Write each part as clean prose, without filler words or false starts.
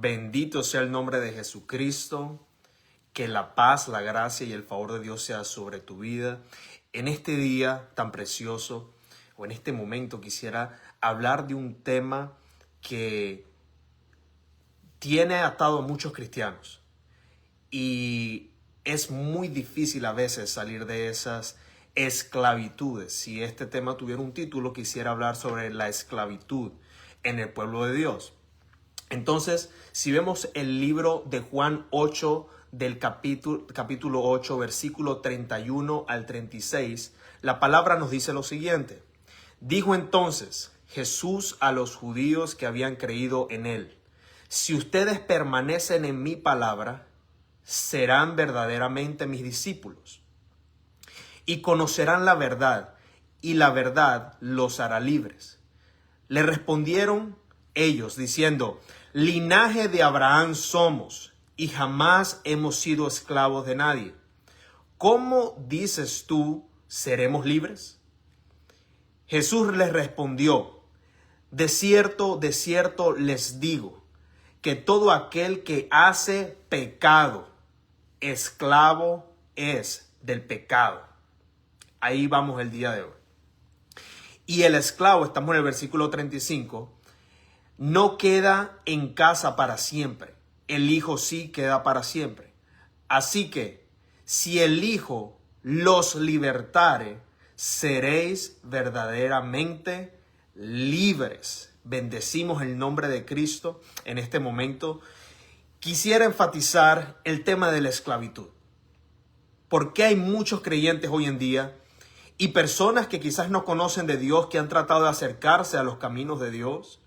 Bendito sea el nombre de Jesucristo. Que la paz, la gracia y el favor de Dios sea sobre tu vida. En este día tan precioso, o en este momento, quisiera hablar de un tema que tiene atado a muchos cristianos. Y es muy difícil a veces salir de esas esclavitudes. Si este tema tuviera un título, quisiera hablar sobre la esclavitud en el pueblo de Dios. Entonces, si vemos el libro de Juan 8, del capítulo 8, versículo 31 al 36, la palabra nos dice lo siguiente. Dijo entonces Jesús a los judíos que habían creído en él: si ustedes permanecen en mi palabra, serán verdaderamente mis discípulos y conocerán la verdad, y la verdad los hará libres. Le respondieron ellos diciendo: linaje de Abraham somos y jamás hemos sido esclavos de nadie. ¿Cómo dices tú, seremos libres? Jesús les respondió: de cierto les digo, que todo aquel que hace pecado, esclavo es del pecado. Ahí vamos el día de hoy. Y el esclavo, estamos en el versículo 35, no queda en casa para siempre. El Hijo sí queda para siempre. Así que, si el Hijo los libertare, seréis verdaderamente libres. Bendecimos el nombre de Cristo en este momento. Quisiera enfatizar el tema de la esclavitud. Porque hay muchos creyentes hoy en día y personas que quizás no conocen de Dios, que han tratado de acercarse a los caminos de Dios,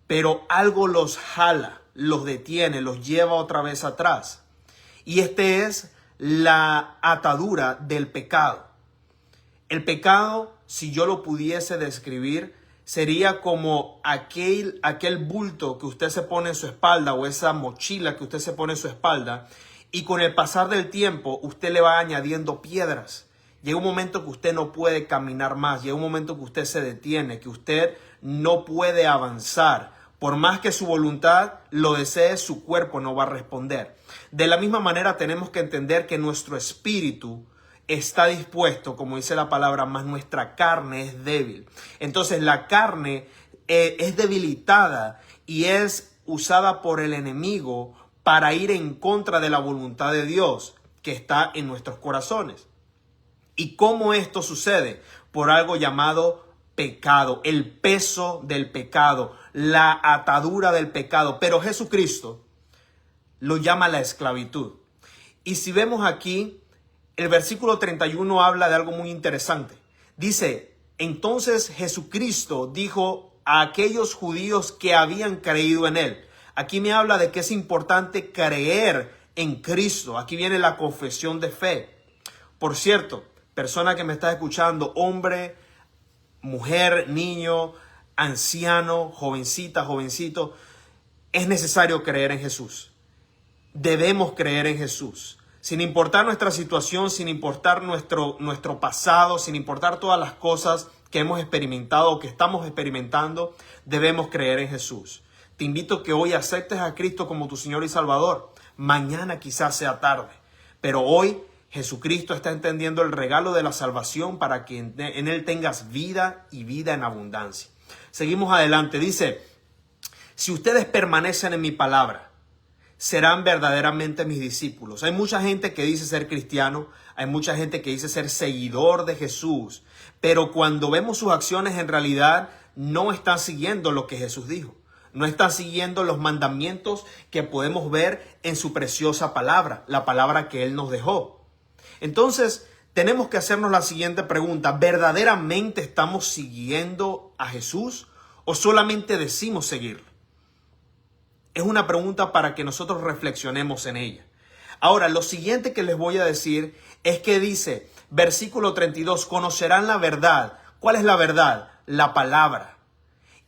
pero algo los jala, los detiene, los lleva otra vez atrás. Y este es la atadura del pecado. El pecado, si yo lo pudiese describir, sería como aquel bulto que usted se pone en su espalda, o esa mochila que usted se pone en su espalda, y con el pasar del tiempo usted le va añadiendo piedras. Llega un momento que usted no puede caminar más, llega un momento que usted se detiene, que usted no puede avanzar. Por más que su voluntad lo desee, su cuerpo no va a responder. De la misma manera tenemos que entender que nuestro espíritu está dispuesto, como dice la palabra, más nuestra carne es débil. Entonces la carne es debilitada y es usada por el enemigo para ir en contra de la voluntad de Dios que está en nuestros corazones. ¿Y cómo esto sucede? Por algo llamado pecado, el peso del pecado, la atadura del pecado. Pero Jesucristo lo llama la esclavitud. Y si vemos aquí, el versículo 31 habla de algo muy interesante. Dice: entonces Jesucristo dijo a aquellos judíos que habían creído en él. Aquí me habla de que es importante creer en Cristo. Aquí viene la confesión de fe. Por cierto, persona que me está escuchando, hombre, mujer, niño, anciano, jovencita, jovencito, es necesario creer en Jesús. Debemos creer en Jesús. Sin importar nuestra situación, sin importar nuestro pasado, sin importar todas las cosas que hemos experimentado o que estamos experimentando, debemos creer en Jesús. Te invito a que hoy aceptes a Cristo como tu Señor y Salvador. Mañana quizás sea tarde, pero hoy Jesucristo está entendiendo el regalo de la salvación para que en Él tengas vida y vida en abundancia. Seguimos adelante. Dice: si ustedes permanecen en mi palabra, serán verdaderamente mis discípulos. Hay mucha gente que dice ser cristiano, hay mucha gente que dice ser seguidor de Jesús, pero cuando vemos sus acciones, en realidad no están siguiendo lo que Jesús dijo. No están siguiendo los mandamientos que podemos ver en su preciosa palabra, la palabra que Él nos dejó. Entonces, tenemos que hacernos la siguiente pregunta: ¿verdaderamente estamos siguiendo a Jesús o solamente decimos seguirlo? Es una pregunta para que nosotros reflexionemos en ella. Ahora, lo siguiente que les voy a decir es que dice, versículo 32, conocerán la verdad. ¿Cuál es la verdad? La palabra.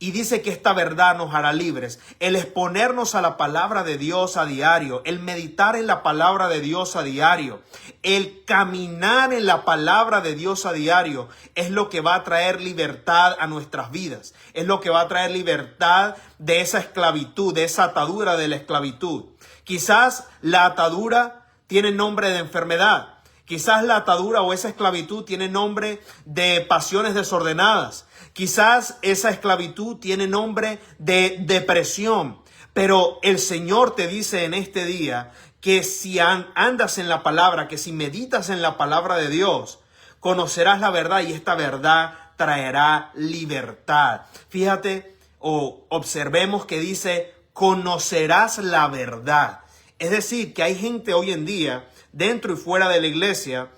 Y dice que esta verdad nos hará libres. El exponernos a la palabra de Dios a diario, el meditar en la palabra de Dios a diario, el caminar en la palabra de Dios a diario es lo que va a traer libertad a nuestras vidas. Es lo que va a traer libertad de esa esclavitud, de esa atadura de la esclavitud. Quizás la atadura tiene nombre de enfermedad. Quizás la atadura o esa esclavitud tiene nombre de pasiones desordenadas. Quizás esa esclavitud tiene nombre de depresión. Pero el Señor te dice en este día que si andas en la palabra, que si meditas en la palabra de Dios, conocerás la verdad y esta verdad traerá libertad. Fíjate o observemos que dice, conocerás la verdad. Es decir, que hay gente hoy en día, dentro y fuera de la iglesia,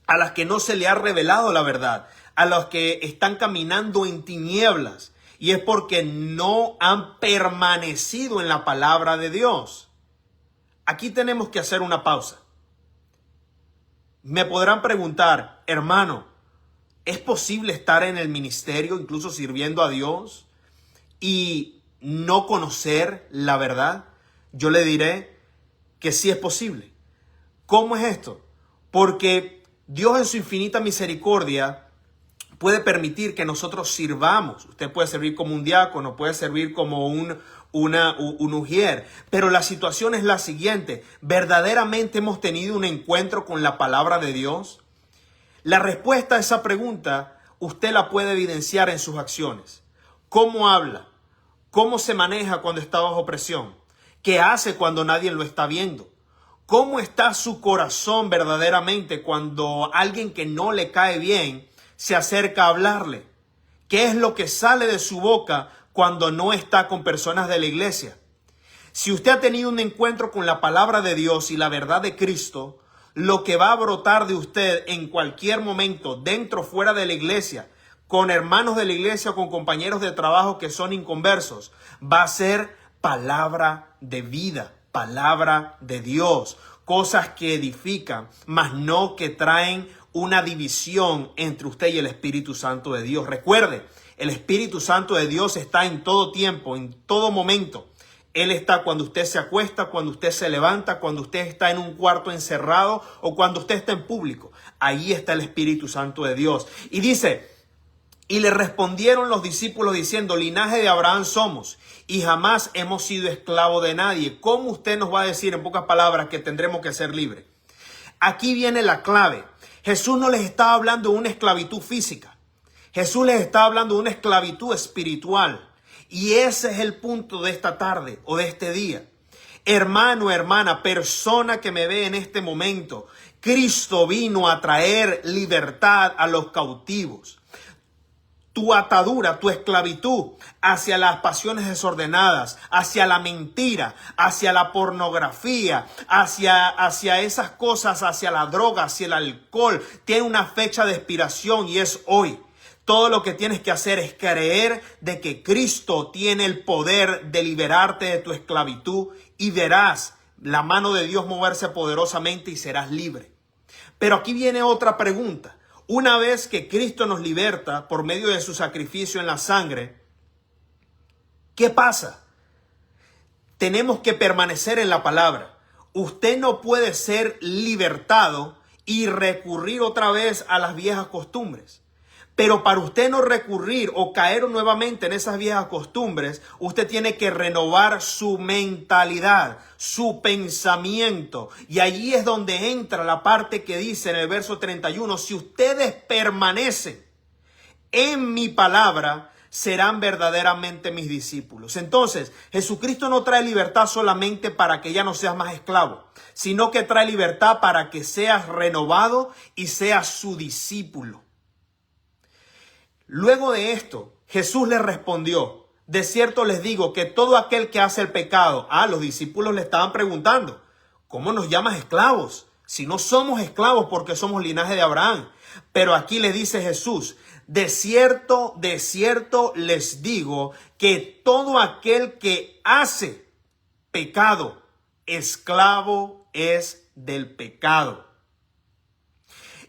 a las que no se le ha revelado la verdad, a los que están caminando en tinieblas, y es porque no han permanecido en la palabra de Dios. Aquí tenemos que hacer una pausa. Me podrán preguntar, hermano, ¿es posible estar en el ministerio, incluso sirviendo a Dios, y no conocer la verdad? Yo le diré que sí es posible. ¿Cómo es esto? Porque Dios en su infinita misericordia puede permitir que nosotros sirvamos. Usted puede servir como un diácono, puede servir como un ujier. Pero la situación es la siguiente. ¿Verdaderamente hemos tenido un encuentro con la palabra de Dios? La respuesta a esa pregunta usted la puede evidenciar en sus acciones. ¿Cómo habla? ¿Cómo se maneja cuando está bajo presión? ¿Qué hace cuando nadie lo está viendo? ¿Cómo está su corazón verdaderamente cuando alguien que no le cae bien se acerca a hablarle? ¿Qué es lo que sale de su boca cuando no está con personas de la iglesia? Si usted ha tenido un encuentro con la palabra de Dios y la verdad de Cristo, lo que va a brotar de usted en cualquier momento, dentro o fuera de la iglesia, con hermanos de la iglesia o con compañeros de trabajo que son inconversos, va a ser palabra de vida, palabra de Dios, cosas que edifican, mas no que traen una división entre usted y el Espíritu Santo de Dios. Recuerde, el Espíritu Santo de Dios está en todo tiempo, en todo momento. Él está cuando usted se acuesta, cuando usted se levanta, cuando usted está en un cuarto encerrado o cuando usted está en público. Ahí está el Espíritu Santo de Dios. Y dice, y le respondieron los discípulos diciendo, linaje de Abraham somos y jamás hemos sido esclavos de nadie. ¿Cómo usted nos va a decir en pocas palabras que tendremos que ser libres? Aquí viene la clave. Jesús no les estaba hablando de una esclavitud física. Jesús les estaba hablando de una esclavitud espiritual. Y ese es el punto de esta tarde o de este día. Hermano, hermana, persona que me ve en este momento, Cristo vino a traer libertad a los cautivos. Tu atadura, tu esclavitud hacia las pasiones desordenadas, hacia la mentira, hacia la pornografía, hacia esas cosas, hacia la droga, hacia el alcohol, tiene una fecha de expiración y es hoy. Todo lo que tienes que hacer es creer de que Cristo tiene el poder de liberarte de tu esclavitud y verás la mano de Dios moverse poderosamente y serás libre. Pero aquí viene otra pregunta. Una vez que Cristo nos liberta por medio de su sacrificio en la sangre, ¿qué pasa? Tenemos que permanecer en la palabra. Usted no puede ser libertado y recurrir otra vez a las viejas costumbres. Pero para usted no recurrir o caer nuevamente en esas viejas costumbres, usted tiene que renovar su mentalidad, su pensamiento. Y allí es donde entra la parte que dice en el verso 31, si ustedes permanecen en mi palabra, serán verdaderamente mis discípulos. Entonces, Jesucristo no trae libertad solamente para que ya no seas más esclavo, sino que trae libertad para que seas renovado y seas su discípulo. Luego de esto, Jesús les respondió, de cierto les digo que todo aquel que hace el pecado, los discípulos le estaban preguntando, ¿cómo nos llamas esclavos? Si no somos esclavos porque somos linaje de Abraham. Pero aquí le dice Jesús, de cierto les digo que todo aquel que hace pecado, esclavo es del pecado.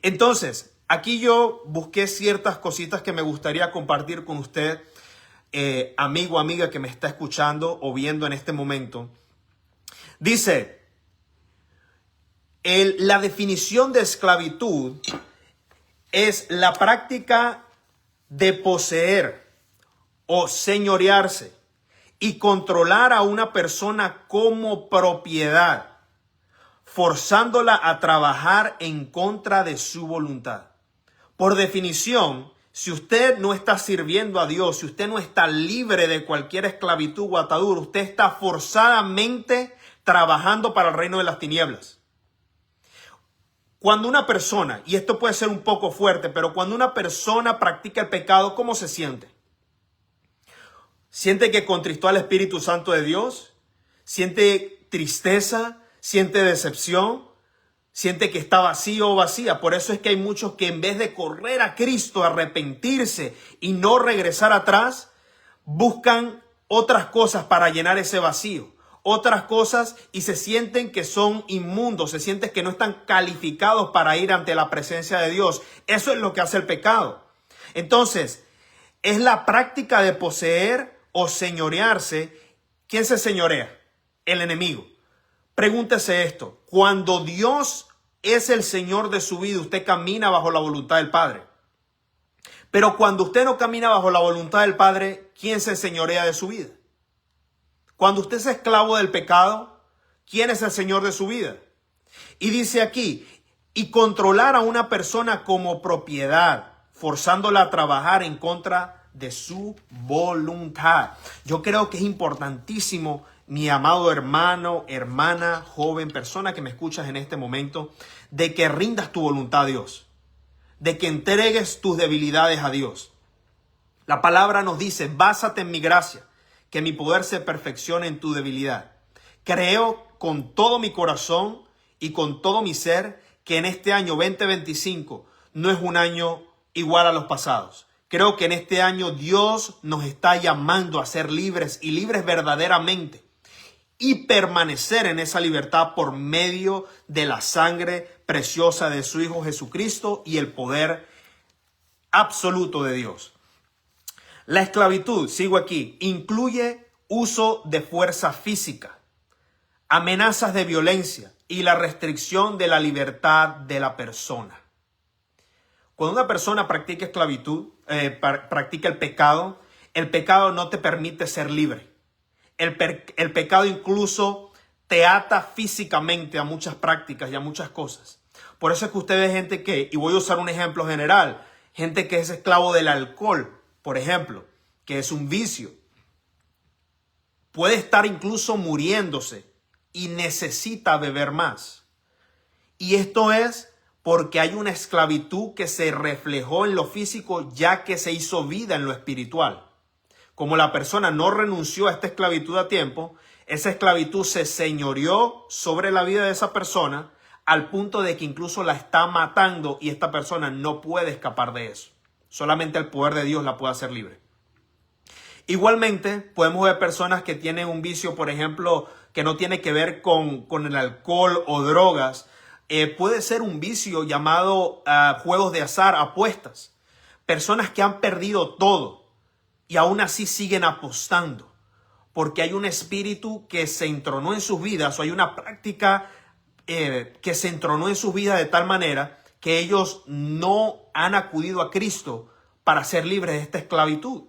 Entonces, aquí yo busqué ciertas cositas que me gustaría compartir con usted amigo, amiga que me está escuchando o viendo en este momento. Dice, la definición de esclavitud es la práctica de poseer o señorearse y controlar a una persona como propiedad, forzándola a trabajar en contra de su voluntad. Por definición, si usted no está sirviendo a Dios, si usted no está libre de cualquier esclavitud o atadura, usted está forzadamente trabajando para el reino de las tinieblas. Cuando una persona, y esto puede ser un poco fuerte, pero cuando una persona practica el pecado, ¿cómo se siente? ¿Siente que contristó al Espíritu Santo de Dios? ¿Siente tristeza? ¿Siente decepción? ¿Siente que está vacío o vacía? Por eso es que hay muchos que en vez de correr a Cristo, arrepentirse y no regresar atrás, buscan otras cosas para llenar ese vacío. Otras cosas y se sienten que son inmundos, se sienten que no están calificados para ir ante la presencia de Dios. Eso es lo que hace el pecado. Entonces, es la práctica de poseer o señorearse. ¿Quién se señorea? El enemigo. Pregúntese esto. Cuando Dios es el Señor de su vida, usted camina bajo la voluntad del Padre. Pero cuando usted no camina bajo la voluntad del Padre, ¿quién se señorea de su vida? Cuando usted es esclavo del pecado, ¿quién es el Señor de su vida? Y dice aquí, y controlar a una persona como propiedad, forzándola a trabajar en contra de su voluntad. Yo creo que es importantísimo, mi amado hermano, hermana, joven, persona que me escuchas en este momento, de que rindas tu voluntad a Dios, de que entregues tus debilidades a Dios. La palabra nos dice, básate en mi gracia, que mi poder se perfeccione en tu debilidad. Creo con todo mi corazón y con todo mi ser que en este año 2025 no es un año igual a los pasados. Creo que en este año Dios nos está llamando a ser libres y libres verdaderamente y permanecer en esa libertad por medio de la sangre preciosa de su Hijo Jesucristo y el poder absoluto de Dios. La esclavitud, sigo aquí, incluye uso de fuerza física, amenazas de violencia y la restricción de la libertad de la persona. Cuando una persona practica esclavitud, practica el pecado no te permite ser libre. El pecado incluso te ata físicamente a muchas prácticas y a muchas cosas. Por eso es que usted ve gente que, y voy a usar un ejemplo general, gente que es esclavo del alcohol, por ejemplo, que es un vicio. Puede estar incluso muriéndose y necesita beber más. Y esto es porque hay una esclavitud que se reflejó en lo físico ya que se hizo vida en lo espiritual. Como la persona no renunció a esta esclavitud a tiempo, esa esclavitud se señoreó sobre la vida de esa persona al punto de que incluso la está matando y esta persona no puede escapar de eso. Solamente el poder de Dios la puede hacer libre. Igualmente, podemos ver personas que tienen un vicio, por ejemplo, que no tiene que ver con el alcohol o drogas. Puede ser un vicio llamado juegos de azar, apuestas. Personas que han perdido todo y aún así siguen apostando. Porque hay un espíritu que se entronó en sus vidas o hay una práctica que se entronó en sus vidas de tal manera que ellos no han acudido a Cristo para ser libres de esta esclavitud.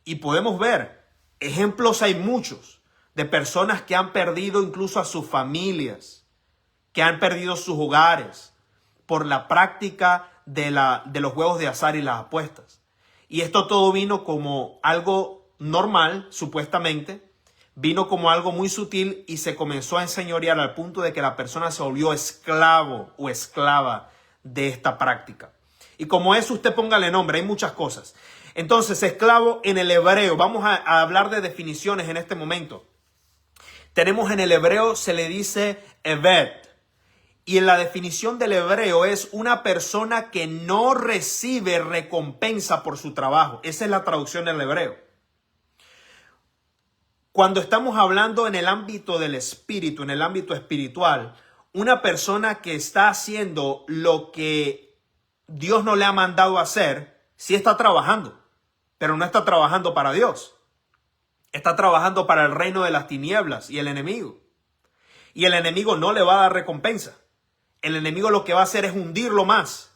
Y podemos ver, ejemplos hay muchos, de personas que han perdido incluso a sus familias, que han perdido sus hogares por la práctica de los juegos de azar y las apuestas. Y esto todo vino como algo normal, supuestamente, vino como algo muy sutil y se comenzó a enseñorear al punto de que la persona se volvió esclavo o esclava de esta práctica. Y como eso, usted póngale nombre, hay muchas cosas. Entonces, esclavo en el hebreo, vamos a hablar de definiciones en este momento. Tenemos en el hebreo, se le dice eved. Y en la definición del hebreo es una persona que no recibe recompensa por su trabajo. Esa es la traducción del hebreo. Cuando estamos hablando en el ámbito del espíritu, en el ámbito espiritual, una persona que está haciendo lo que Dios no le ha mandado a hacer, sí está trabajando, pero no está trabajando para Dios. Está trabajando para el reino de las tinieblas y el enemigo. Y el enemigo no le va a dar recompensa. El enemigo lo que va a hacer es hundirlo más.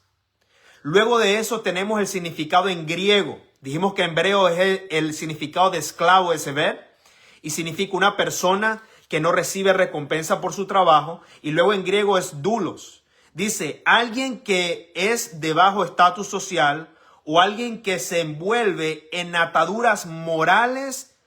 Luego de eso tenemos el significado en griego. Dijimos que en hebreo es el significado de esclavo, de sever, y significa una persona que no recibe recompensa por su trabajo. Y luego en griego es doulos. Dice, alguien que es de bajo estatus social o alguien que se envuelve en ataduras morales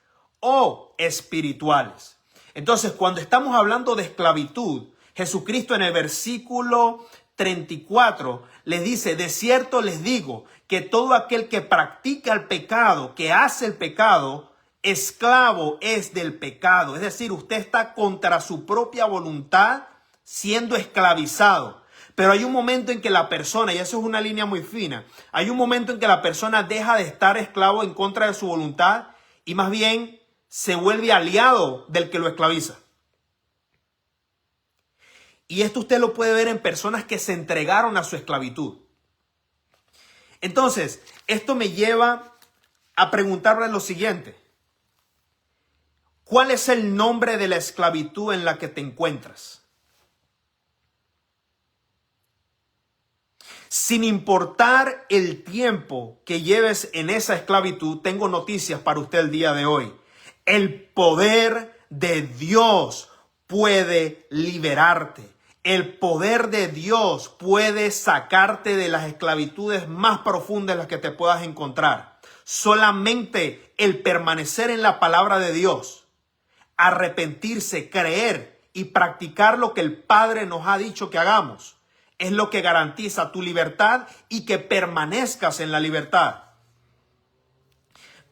o espirituales. Entonces, cuando estamos hablando de esclavitud, Jesucristo en el versículo 34 les dice, de cierto les digo que todo aquel que practica el pecado, que hace el pecado, esclavo es del pecado. Es decir, usted está contra su propia voluntad siendo esclavizado. Pero hay un momento en que la persona, y eso es una línea muy fina, hay un momento en que la persona deja de estar esclavo en contra de su voluntad y más bien se vuelve aliado del que lo esclaviza. Y esto usted lo puede ver en personas que se entregaron a su esclavitud. Entonces, esto me lleva a preguntarle lo siguiente. ¿Cuál es el nombre de la esclavitud en la que te encuentras? Sin importar el tiempo que lleves en esa esclavitud, tengo noticias para usted el día de hoy. El poder de Dios puede liberarte. El poder de Dios puede sacarte de las esclavitudes más profundas en las que te puedas encontrar. Solamente el permanecer en la palabra de Dios, arrepentirse, creer y practicar lo que el Padre nos ha dicho que hagamos, es lo que garantiza tu libertad y que permanezcas en la libertad.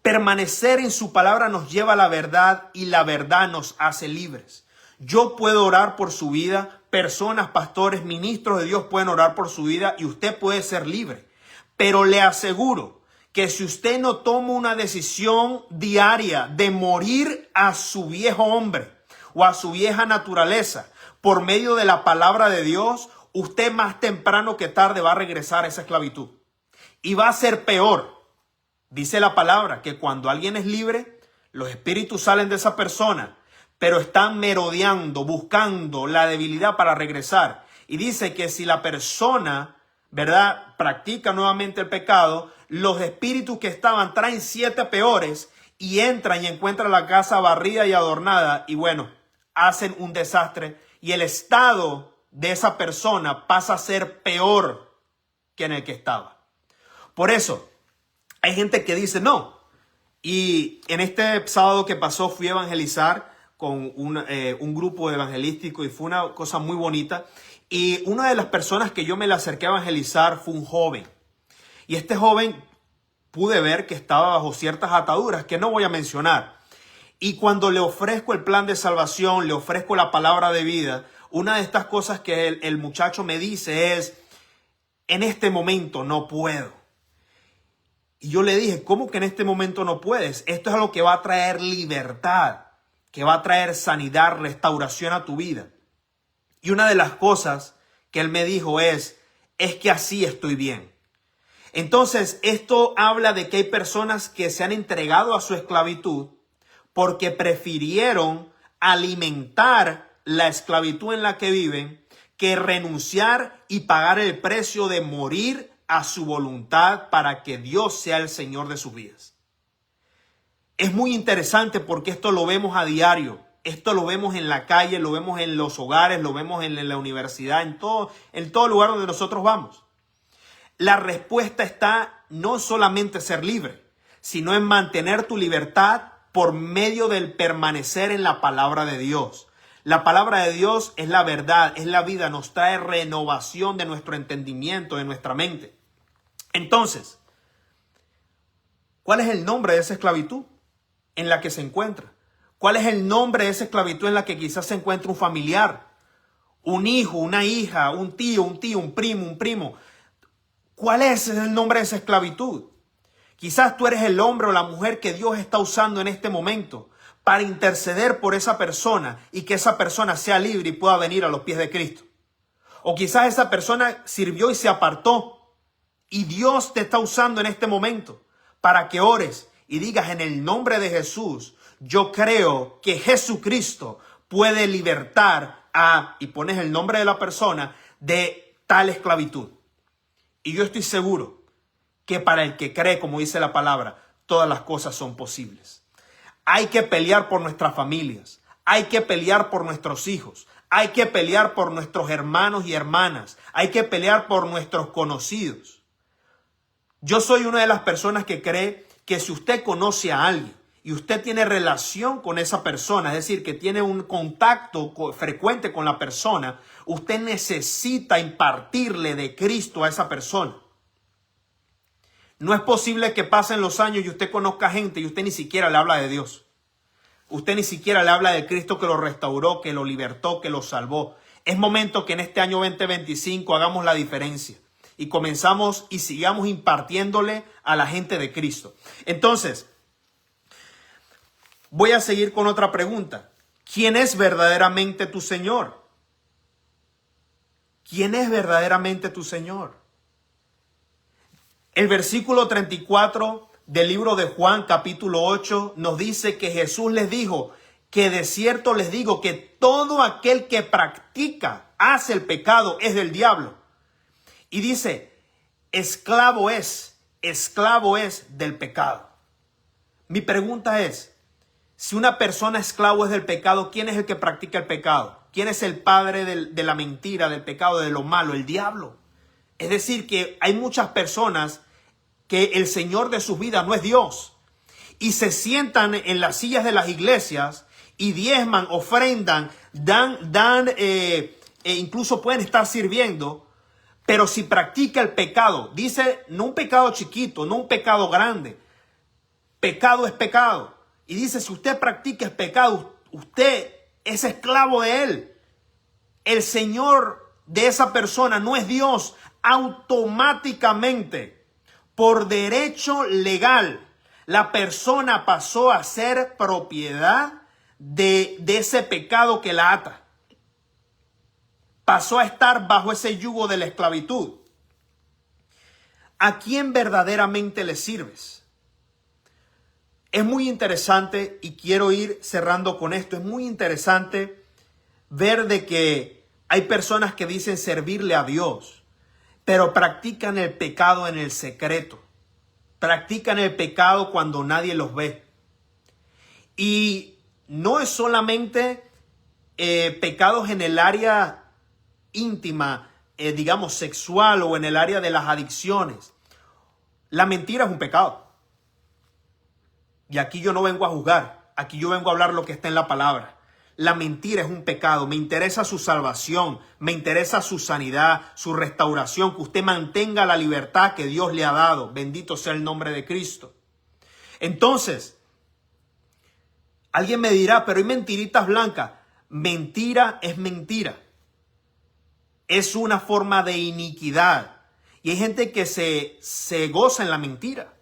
Permanecer en su palabra nos lleva a la verdad y la verdad nos hace libres. Yo puedo orar por su vida, personas, pastores, ministros de Dios pueden orar por su vida y usted puede ser libre. Pero le aseguro que si usted no toma una decisión diaria de morir a su viejo hombre o a su vieja naturaleza por medio de la palabra de Dios, usted más temprano que tarde va a regresar a esa esclavitud. Y va a ser peor. Dice la palabra que cuando alguien es libre, los espíritus salen de esa persona, pero están merodeando, buscando la debilidad para regresar. Y dice que si la persona, ¿verdad?, practica nuevamente el pecado, los espíritus que estaban traen 7 peores y entran y encuentran la casa barrida y adornada y bueno, hacen un desastre y el estado de esa persona pasa a ser peor que en el que estaba. Por eso, hay gente que dice no. Y en este sábado que pasó fui a evangelizar con un grupo evangelístico y fue una cosa muy bonita. Y una de las personas que yo me le acerqué a evangelizar fue un joven. Y este joven pude ver que estaba bajo ciertas ataduras que no voy a mencionar. Y cuando le ofrezco el plan de salvación, le ofrezco la palabra de vida, una de estas cosas que el muchacho me dice es, en este momento no puedo. Y yo le dije, ¿cómo que en este momento no puedes? Esto es algo que va a traer libertad, que va a traer sanidad, restauración a tu vida. Y una de las cosas que él me dijo es que así estoy bien. Entonces, esto habla de que hay personas que se han entregado a su esclavitud porque prefirieron alimentar la esclavitud en la que viven que renunciar y pagar el precio de morir a su voluntad para que Dios sea el Señor de sus vidas. Es muy interesante porque esto lo vemos a diario. Esto lo vemos en la calle, lo vemos en los hogares, lo vemos en la universidad, en todo lugar donde nosotros vamos. La respuesta está no solamente ser libre, sino en mantener tu libertad por medio del permanecer en la palabra de Dios. La palabra de Dios es la verdad, es la vida, nos trae renovación de nuestro entendimiento, de nuestra mente. Entonces, ¿cuál es el nombre de esa esclavitud en la que se encuentra? ¿Cuál es el nombre de esa esclavitud en la que quizás se encuentra un familiar, un hijo, una hija, un tío, un primo? ¿Cuál es el nombre de esa esclavitud? Quizás tú eres el hombre o la mujer que Dios está usando en este momento para interceder por esa persona y que esa persona sea libre y pueda venir a los pies de Cristo. O quizás esa persona sirvió y se apartó y Dios te está usando en este momento para que ores y digas en el nombre de Jesús, yo creo que Jesucristo puede libertar a, y pones el nombre de la persona, de tal esclavitud. Y yo estoy seguro que para el que cree, como dice la palabra, todas las cosas son posibles. Hay que pelear por nuestras familias. Hay que pelear por nuestros hijos. Hay que pelear por nuestros hermanos y hermanas. Hay que pelear por nuestros conocidos. Yo soy una de las personas que cree que si usted conoce a alguien y usted tiene relación con esa persona, es decir, que tiene un contacto frecuente con la persona, usted necesita impartirle de Cristo a esa persona. No es posible que pasen los años y usted conozca gente y usted ni siquiera le habla de Dios. Usted ni siquiera le habla de Cristo que lo restauró, que lo libertó, que lo salvó. Es momento que en este año 2025 hagamos la diferencia y comenzamos y sigamos impartiéndole a la gente de Cristo. Entonces, voy a seguir con otra pregunta. ¿Quién es verdaderamente tu Señor? ¿Quién es verdaderamente tu Señor? El versículo 34 del libro de Juan, capítulo 8, nos dice que Jesús les dijo que de cierto les digo que todo aquel que practica, hace el pecado, es del diablo. Y dice, esclavo es del pecado. Mi pregunta es, si una persona esclavo es del pecado, ¿quién es el que practica el pecado? ¿Quién es el padre de la mentira, del pecado, de lo malo? El diablo. Es decir, que hay muchas personas que el Señor de sus vidas no es Dios y se sientan en las sillas de las iglesias y diezman, ofrendan, incluso pueden estar sirviendo, pero si practica el pecado, dice, no un pecado chiquito, no un pecado grande, pecado es pecado. Y dice, si usted practica el pecado, usted es esclavo de él. El Señor de esa persona no es Dios. Automáticamente, por derecho legal, la persona pasó a ser propiedad de ese pecado que la ata. Pasó a estar bajo ese yugo de la esclavitud. ¿A quién verdaderamente le sirves? Es muy interesante, y quiero ir cerrando con esto, es muy interesante ver de que hay personas que dicen servirle a Dios, pero practican el pecado en el secreto. Practican el pecado cuando nadie los ve. Y no es solamente pecados en el área íntima, digamos sexual, o en el área de las adicciones. La mentira es un pecado. Y aquí yo no vengo a juzgar. Aquí yo vengo a hablar lo que está en la palabra. La mentira es un pecado. Me interesa su salvación, me interesa su sanidad, su restauración, que usted mantenga la libertad que Dios le ha dado. Bendito sea el nombre de Cristo. Entonces, alguien me dirá, pero hay mentiritas blancas. Mentira es mentira. Es una forma de iniquidad. Y hay gente que se goza en la mentira.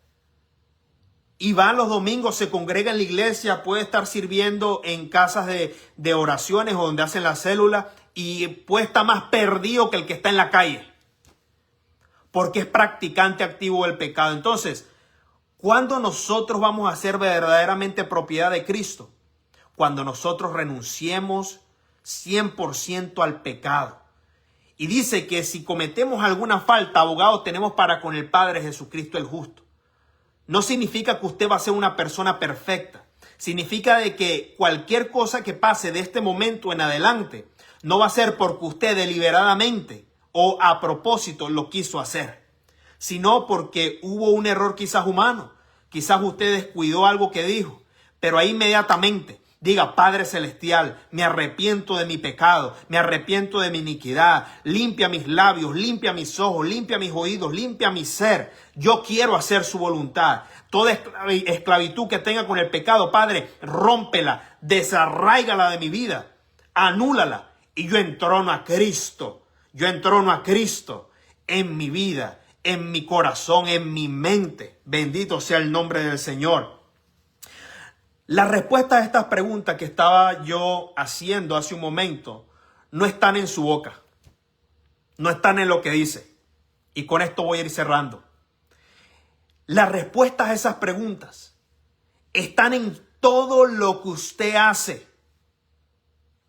Y va los domingos, se congrega en la iglesia, puede estar sirviendo en casas de oraciones o donde hacen la célula, y puede estar más perdido que el que está en la calle, porque es practicante activo del pecado. Entonces, ¿cuándo nosotros vamos a ser verdaderamente propiedad de Cristo? Cuando nosotros renunciemos 100% al pecado. Y dice que si cometemos alguna falta, abogado tenemos para con el Padre, Jesucristo el justo. No significa que usted va a ser una persona perfecta. Significa de que cualquier cosa que pase de este momento en adelante no va a ser porque usted deliberadamente o a propósito lo quiso hacer, sino porque hubo un error quizás humano. Quizás usted descuidó algo que dijo, pero ahí inmediatamente diga: Padre Celestial, me arrepiento de mi pecado, me arrepiento de mi iniquidad, limpia mis labios, limpia mis ojos, limpia mis oídos, limpia mi ser. Yo quiero hacer su voluntad. Toda esclavitud que tenga con el pecado, Padre, rómpela, desarráigala de mi vida, anúlala. Y yo entrono a Cristo, en mi vida, en mi corazón, en mi mente. Bendito sea el nombre del Señor. Las respuestas a estas preguntas que estaba yo haciendo hace un momento no están en su boca, no están en lo que dice. Y con esto voy a ir cerrando. Las respuestas a esas preguntas están en todo lo que usted hace,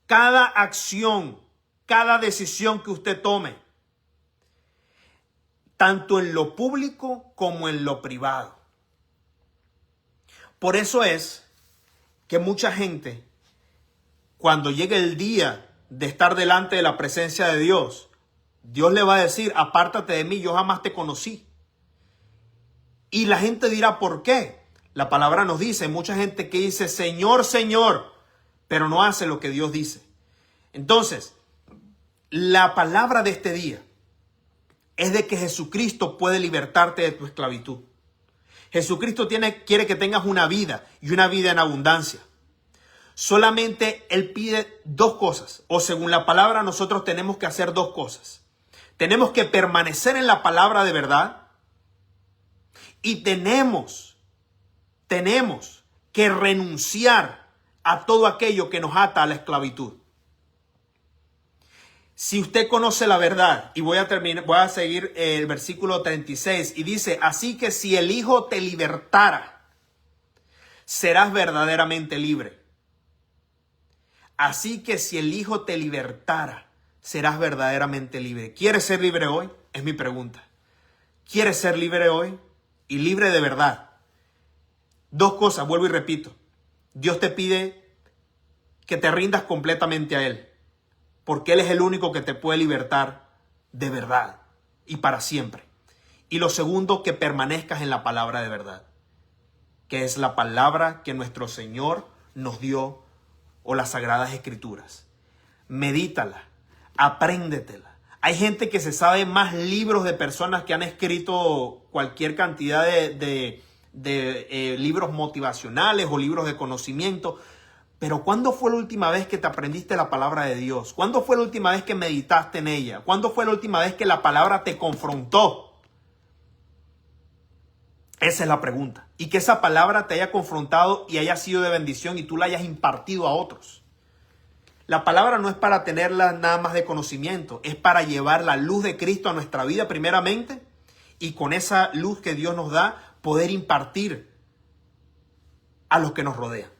cada acción, cada decisión que usted tome, tanto en lo público como en lo privado. Por eso es que mucha gente, cuando llegue el día de estar delante de la presencia de Dios, Dios le va a decir, apártate de mí, yo jamás te conocí. Y la gente dirá, ¿por qué? La palabra nos dice, mucha gente que dice, Señor, Señor, pero no hace lo que Dios dice. Entonces, la palabra de este día es de que Jesucristo puede libertarte de tu esclavitud. Jesucristo quiere que tengas una vida y una vida en abundancia. Solamente Él pide dos cosas, o según la palabra nosotros tenemos que hacer dos cosas. Tenemos que permanecer en la palabra de verdad y tenemos que renunciar a todo aquello que nos ata a la esclavitud. Si usted conoce la verdad, y voy a seguir el versículo 36, y dice, así que si el Hijo te libertara, serás verdaderamente libre. Así que si el Hijo te libertara, serás verdaderamente libre. ¿Quieres ser libre hoy? Es mi pregunta. ¿Quieres ser libre hoy? Y libre de verdad. Dos cosas, vuelvo y repito. Dios te pide que te rindas completamente a Él, porque Él es el único que te puede libertar de verdad y para siempre. Y lo segundo, que permanezcas en la palabra de verdad, que es la palabra que nuestro Señor nos dio, o las Sagradas Escrituras. Medítala, apréndetela. Hay gente que se sabe más libros de personas que han escrito cualquier cantidad de libros motivacionales o libros de conocimiento. Pero ¿cuándo fue la última vez que te aprendiste la palabra de Dios? ¿Cuándo fue la última vez que meditaste en ella? ¿Cuándo fue la última vez que la palabra te confrontó? Esa es la pregunta. Y que esa palabra te haya confrontado y haya sido de bendición y tú la hayas impartido a otros. La palabra no es para tenerla nada más de conocimiento, es para llevar la luz de Cristo a nuestra vida primeramente y con esa luz que Dios nos da poder impartir a los que nos rodean.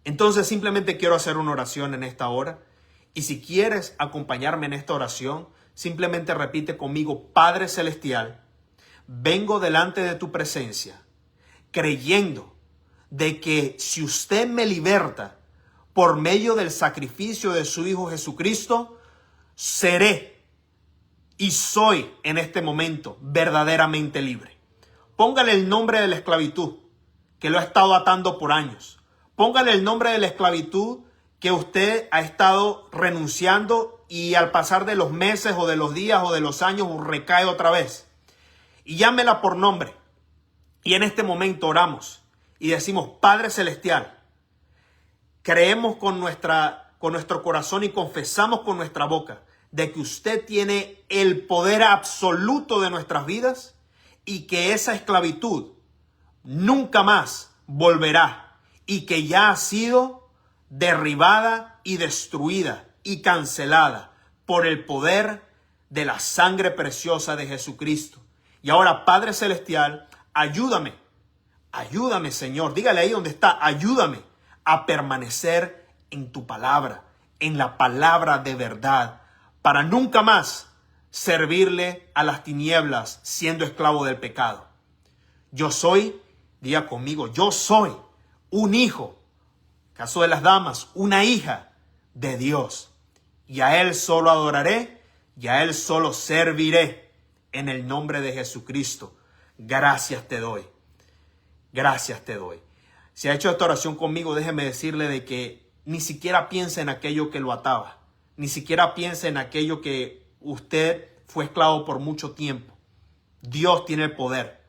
Entonces simplemente quiero hacer una oración en esta hora y si quieres acompañarme en esta oración, simplemente repite conmigo, Padre Celestial, vengo delante de tu presencia creyendo de que si usted me liberta por medio del sacrificio de su Hijo Jesucristo, seré y soy en este momento verdaderamente libre. Póngale el nombre de la esclavitud que lo ha estado atando por años. Póngale el nombre de la esclavitud que usted ha estado renunciando y al pasar de los meses o de los días o de los años recae otra vez. Y llámela por nombre. Y en este momento oramos y decimos, Padre Celestial, creemos con nuestro corazón y confesamos con nuestra boca de que usted tiene el poder absoluto de nuestras vidas y que esa esclavitud nunca más volverá y que ya ha sido derribada y destruida y cancelada por el poder de la sangre preciosa de Jesucristo. Y ahora, Padre Celestial, ayúdame, Señor, dígale ahí donde está, ayúdame a permanecer en tu palabra, en la palabra de verdad, para nunca más servirle a las tinieblas siendo esclavo del pecado. Yo soy, diga conmigo, yo soy un hijo, caso de las damas, una hija de Dios. Y a Él solo adoraré y a Él solo serviré en el nombre de Jesucristo. Gracias te doy. Gracias te doy. Si ha hecho esta oración conmigo, déjeme decirle de que ni siquiera piense en aquello que lo ataba. Ni siquiera piense en aquello que usted fue esclavo por mucho tiempo. Dios tiene el poder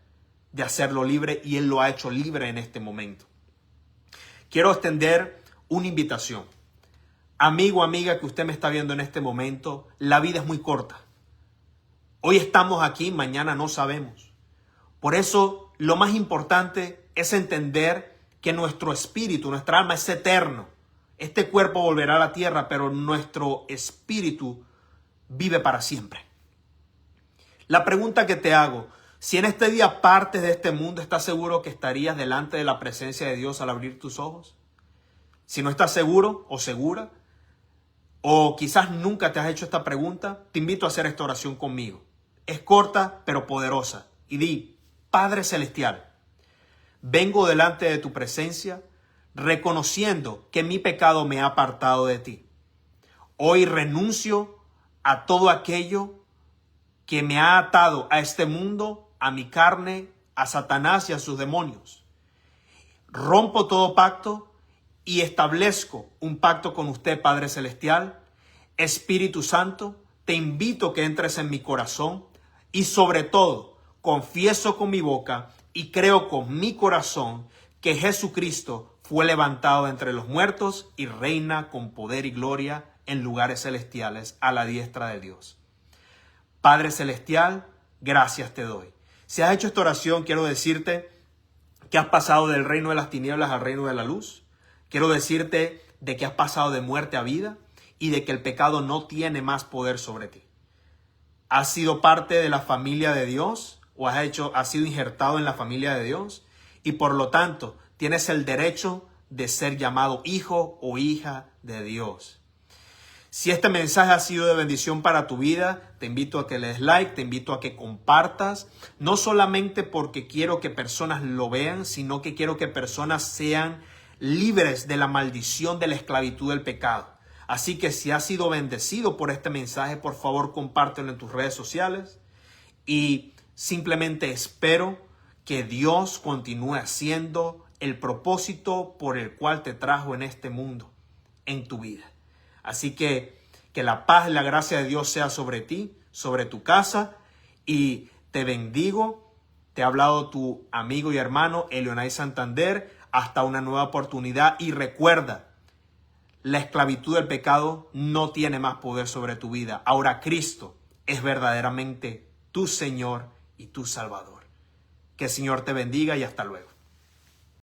de hacerlo libre y Él lo ha hecho libre en este momento. Quiero extender una invitación. Amigo, amiga que usted me está viendo en este momento, la vida es muy corta. Hoy estamos aquí, mañana no sabemos. Por eso lo más importante es entender que nuestro espíritu, nuestra alma es eterno. Este cuerpo volverá a la tierra, pero nuestro espíritu vive para siempre. La pregunta que te hago, Si en este día partes de este mundo, ¿estás seguro que estarías delante de la presencia de Dios al abrir tus ojos? Si no estás seguro o segura, o quizás nunca te has hecho esta pregunta, te invito a hacer esta oración conmigo. Es corta pero poderosa. Y di: Padre Celestial, vengo delante de tu presencia reconociendo que mi pecado me ha apartado de ti. Hoy renuncio a todo aquello que me ha atado a este mundo, a mi carne, a Satanás y a sus demonios. Rompo todo pacto y establezco un pacto con usted, Padre Celestial. Espíritu Santo, te invito a que entres en mi corazón y sobre todo confieso con mi boca y creo con mi corazón que Jesucristo fue levantado entre los muertos y reina con poder y gloria en lugares celestiales a la diestra de Dios. Padre Celestial, gracias te doy. Si has hecho esta oración, quiero decirte que has pasado del reino de las tinieblas al reino de la luz. Quiero decirte de que has pasado de muerte a vida y de que el pecado no tiene más poder sobre ti. ¿Has sido parte de la familia de Dios o has sido injertado en la familia de Dios? Y por lo tanto, tienes el derecho de ser llamado hijo o hija de Dios. Si este mensaje ha sido de bendición para tu vida, te invito a que le des like, te invito a que compartas, no solamente porque quiero que personas lo vean, sino que quiero que personas sean libres de la maldición de la esclavitud del pecado. Así que si has sido bendecido por este mensaje, por favor compártelo en tus redes sociales y simplemente espero que Dios continúe haciendo el propósito por el cual te trajo en este mundo, en tu vida. Así que la paz y la gracia de Dios sea sobre ti, sobre tu casa, y te bendigo. Te ha hablado tu amigo y hermano Elionay Santander. Hasta una nueva oportunidad y recuerda, la esclavitud del pecado no tiene más poder sobre tu vida. Ahora Cristo es verdaderamente tu Señor y tu Salvador. Que el Señor te bendiga y hasta luego.